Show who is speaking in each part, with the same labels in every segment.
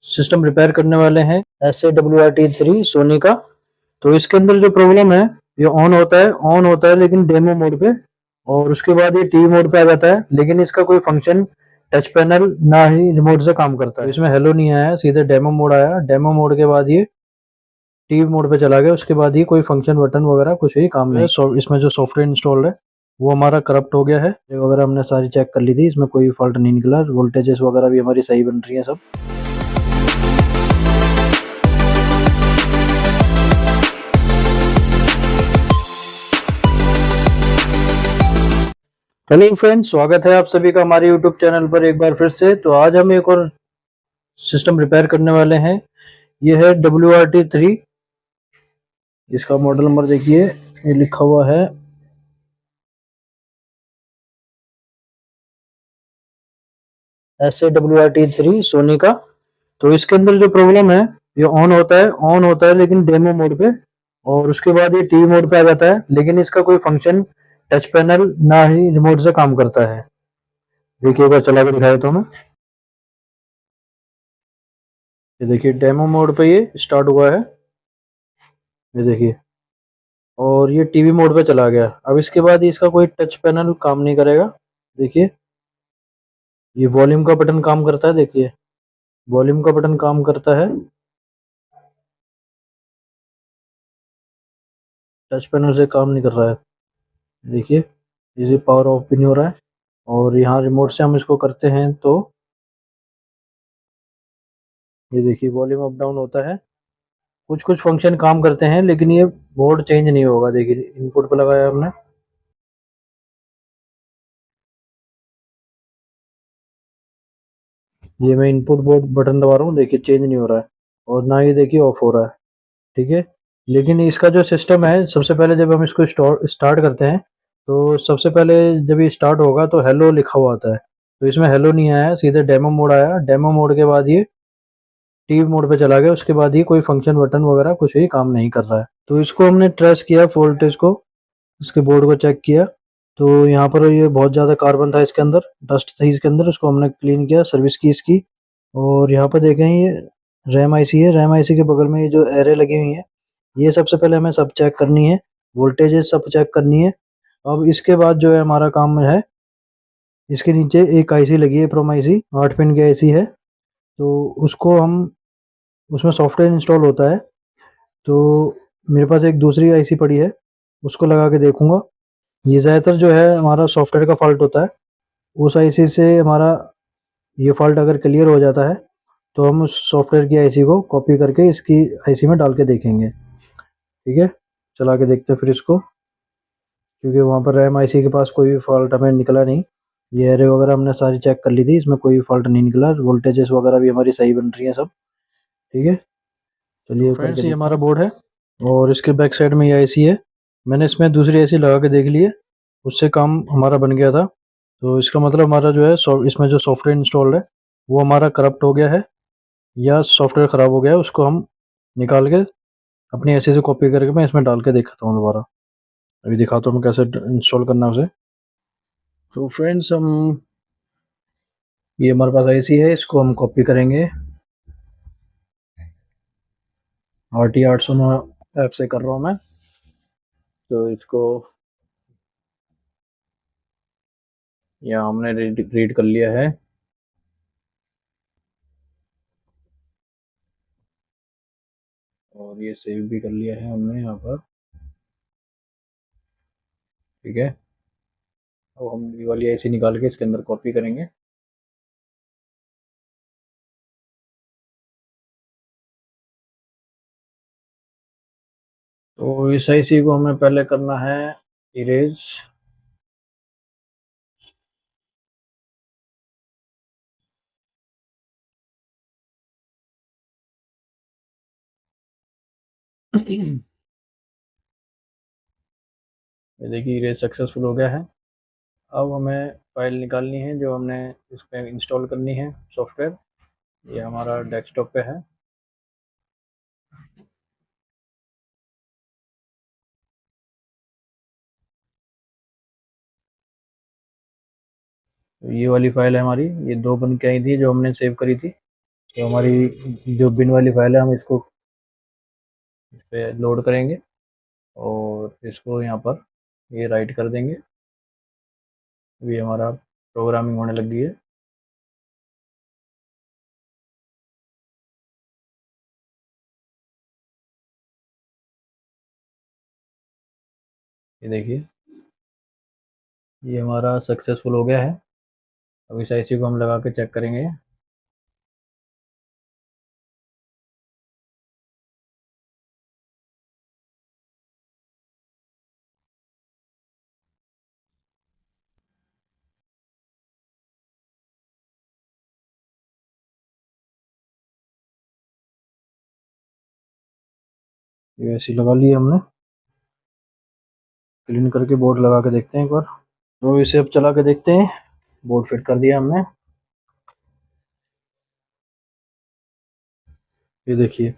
Speaker 1: System repair करने वाले हैं SA WRT3 सोनी का। तो इसके अंदर जो प्रॉब्लम है, ये ऑन होता है लेकिन डेमो मोड पे, और उसके बाद ये टीवी मोड पे आ जाता है, लेकिन इसका कोई फंक्शन टच पैनल ना ही रिमोट से काम करता है। तो इसमें हेलो नहीं आया, सीधे डेमो मोड आया। डेमो मोड के बाद ये टीवी मोड पे चला गया, उसके बाद ये कोई फंक्शन बटन वगैरह कुछ ही काम नहीं। इसमें जो सॉफ्टवेयर इंस्टॉल्ड है वो हमारा करप्ट हो गया है। ये वगैरह हमने सारी चेक कर ली थी, इसमें कोई फॉल्ट नहीं निकला। वोल्टेजेस वगैरह भी हमारी सही बन रही है सब। हेलो फ्रेंड्स, स्वागत है आप सभी का हमारे यूट्यूब चैनल पर एक बार फिर से। तो आज हम एक और सिस्टम रिपेयर करने वाले हैं। ये है WRT3। इसका मॉडल नंबर देखिए, ये लिखा हुआ है SA WRT3 सोनी का। तो इसके अंदर जो प्रॉब्लम है, ये ऑन होता है लेकिन डेमो मोड पे, और उसके बाद ये टीवी मोड पे आ जाता है, लेकिन इसका कोई फंक्शन टच पैनल ना ही रिमोट से काम करता है। देखिए, एक बार चला के दिखाया तो हमें। ये देखिए, डेमो मोड पे ये स्टार्ट हुआ है, ये देखिए, और ये टीवी मोड पे चला गया। अब इसके बाद इसका कोई टच पैनल काम नहीं करेगा। देखिए, ये वॉल्यूम का बटन काम करता है, देखिए वॉल्यूम का बटन काम करता है, टच पैनल से काम नहीं कर रहा है। देखिए, ये पावर ऑफ भी नहीं हो रहा है, और यहाँ रिमोट से हम इसको करते हैं तो ये देखिए वॉल्यूम अप डाउन होता है। कुछ कुछ फंक्शन काम करते हैं, लेकिन ये बोर्ड चेंज नहीं होगा। देखिए, इनपुट पे लगाया हमने, ये मैं इनपुट बोर्ड बटन दबा रहा हूँ, देखिए चेंज नहीं हो रहा है, और ना ही देखिए ऑफ हो रहा है। ठीक है, लेकिन इसका जो सिस्टम है, सबसे पहले जब हम इसको स्टार्ट करते हैं, तो सबसे पहले जब ये स्टार्ट होगा तो हेलो लिखा हुआ आता है। तो इसमें हेलो नहीं आया, सीधे डेमो मोड आया। डेमो मोड के बाद ये टीवी मोड पे चला गया, उसके बाद ये कोई फंक्शन बटन वगैरह कुछ ही काम नहीं कर रहा है। तो इसको हमने ट्रेस किया, वोल्टेज को, इसके बोर्ड को चेक किया, तो यहाँ पर ये बहुत ज़्यादा कार्बन था इसके अंदर, डस्ट थी इसके अंदर। उसको हमने क्लीन किया, सर्विस की इसकी। और यहाँ पर देखें, ये रैम आईसी है। रैम आईसी के बगल में ये जो एरे लगी हुई है, ये सबसे पहले हमें सब चेक करनी है, वोल्टेजेस सब चेक करनी है। अब इसके बाद जो है हमारा काम है, इसके नीचे एक आईसी लगी है, प्रोम आईसी 8 पिन की आईसी है। तो उसको हम, उसमें सॉफ्टवेयर इंस्टॉल होता है, तो मेरे पास एक दूसरी आईसी पड़ी है, उसको लगा के देखूंगा। ये ज़्यादातर जो है हमारा सॉफ्टवेयर का फॉल्ट होता है। उस आईसी से हमारा ये फॉल्ट अगर क्लियर हो जाता है, तो हम उस सॉफ्टवेयर की आईसी को कॉपी करके इसकी आईसी में डाल के देखेंगे। ठीक है, चला के देखते हैं फिर इसको, क्योंकि वहाँ पर रैम आईसी के पास कोई फॉल्ट हमें निकला नहीं। ये एरे वगैरह हमने सारी चेक कर ली थी, इसमें कोई फॉल्ट नहीं निकला। वोल्टेजेस वगैरह भी हमारी सही बन रही हैं सब। ठीक है, चलिए फ्रेंड्स, ये हमारा बोर्ड है, और इसके बैक साइड में ये आईसी है। मैंने इसमें दूसरी आईसी लगा के देख ली है, उससे काम हमारा बन गया था। तो इसका मतलब हमारा जो है इसमें जो सॉफ्टवेयर इंस्टॉल्ड है वो हमारा करप्ट हो गया है, या सॉफ्टवेयर ख़राब हो गया है। उसको हम निकाल के अपनी आईसी से कॉपी करके मैं इसमें डाल के दिखाता हूँ दोबारा। अभी दिखाता हूँ मैं कैसे इंस्टॉल करना है उसे। तो फ्रेंड्स, हम, ये हमारे पास आईसी है, इसको हम कॉपी करेंगे। RT800 ऐप से कर रहा हूँ मैं, तो इसको यहाँ हमने रीड कर लिया है। और ये सेव भी कर लिया है हमने यहाँ पर। ठीक है, अब हम ये वाली आईसी निकाल के इसके अंदर कॉपी करेंगे। तो इस आईसी को हमें पहले करना है इरेज। ये देखिए, इरेज सक्सेसफुल हो गया है। अब हमें फाइल निकालनी है जो हमने इस पर इंस्टॉल करनी है सॉफ्टवेयर। ये हमारा डेस्कटॉप पे है। तो ये वाली फाइल है हमारी, ये 2 बन के आई थी जो हमने सेव करी थी। तो हमारी जो बिन वाली फाइल है हम इसको इस पे लोड करेंगे और इसको यहाँ पर ये राइट कर देंगे। ये हमारा प्रोग्रामिंग होने लगी है। ये देखिए ये हमारा सक्सेसफुल हो गया है। अब इस आईसी को हम लगा के चेक करेंगे। ये ऐसे लगा लिया हमने। क्लीन करके बोर्ड लगा के देखते हैं एक बार। तो इसे अब चला के देखते हैं। बोर्ड फिट कर दिया हमने। ये देखिए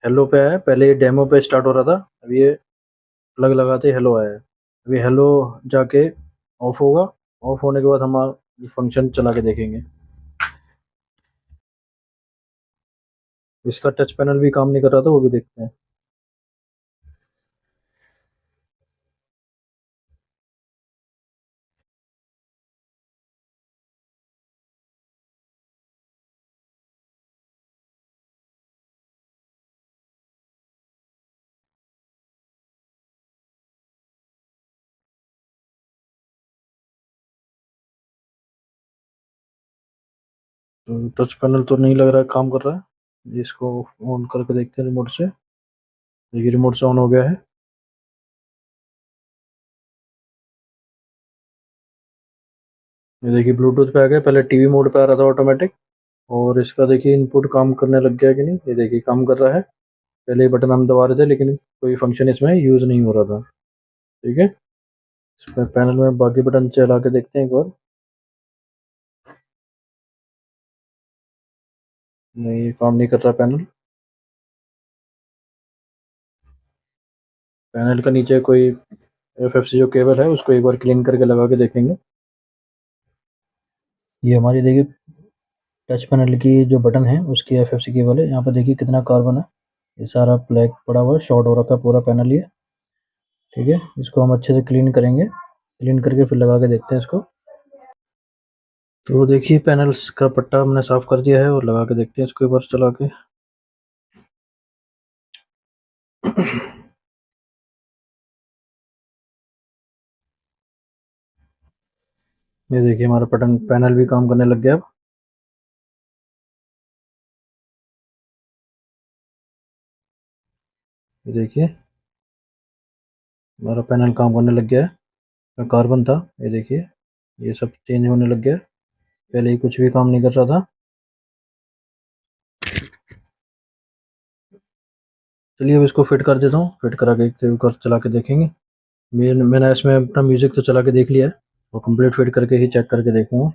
Speaker 1: हेलो पे आया, पहले ये डेमो पे स्टार्ट हो रहा था, अब ये प्लग लगाते हेलो आया है। अभी हेलो जाके ऑफ होगा। ऑफ होने के बाद हम फंक्शन चला के देखेंगे। इसका टच पैनल भी काम नहीं कर रहा था, वो भी देखते हैं। तो टच पैनल तो नहीं लग रहा है काम कर रहा है। इसको ऑन करके देखते हैं रिमोट से। देखिए रिमोट से ऑन हो गया है। ये देखिए ब्लूटूथ पे आ गया, पहले टीवी मोड पे आ रहा था ऑटोमेटिक। और इसका देखिए इनपुट काम करने लग गया कि नहीं, ये देखिए काम कर रहा है। पहले ये बटन हम दबा रहे थे लेकिन कोई फंक्शन इसमें यूज़ नहीं हो रहा था। ठीक है, इस पे पैनल में बाकी बटन चला के देखते हैं एक बार। नहीं, ये काम नहीं कर रहा पैनल। पैनल का नीचे कोई एफएफसी जो केबल है उसको एक बार क्लीन करके लगा के देखेंगे। ये हमारी देखिए टच पैनल की जो बटन है उसकी एफएफसी केबल है। यहाँ पर देखिए कितना कार्बन है, ये सारा ब्लैक पड़ा हुआ है, शॉर्ट हो रखा है पूरा पैनल ये। ठीक है, इसको हम अच्छे से क्लीन करेंगे। क्लीन करके फिर लगा के देखते हैं इसको। तो देखिए पैनल्स का पट्टा हमने साफ कर दिया है और लगा के देखते हैं इसको एक बार चला के। ये देखिए हमारा बटन पैनल भी काम करने लग गया अब। ये देखिए हमारा पैनल काम करने लग गया है। कार्बन था, ये देखिए ये सब चेंज होने लग गया। पहले ही कुछ भी काम नहीं कर रहा था। चलिए अब इसको फिट कर देता हूँ। फिट करा के कर चला के देखेंगे। मैंने इसमें अपना म्यूजिक तो चला के देख लिया है, और कंप्लीट फिट करके ही चेक करके देखूंगा।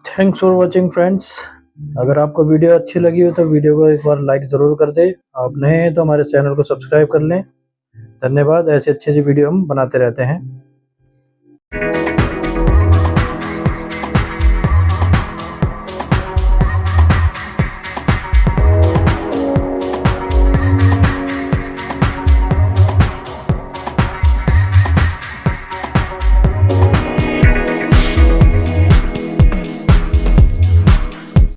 Speaker 1: Thanks for watching friends. अगर आपको वीडियो अच्छी लगी हो तो वीडियो को एक बार लाइक ज़रूर कर दें। आप नए हैं तो हमारे चैनल को सब्सक्राइब कर लें। धन्यवाद, ऐसी अच्छी अच्छी वीडियो हम बनाते रहते हैं।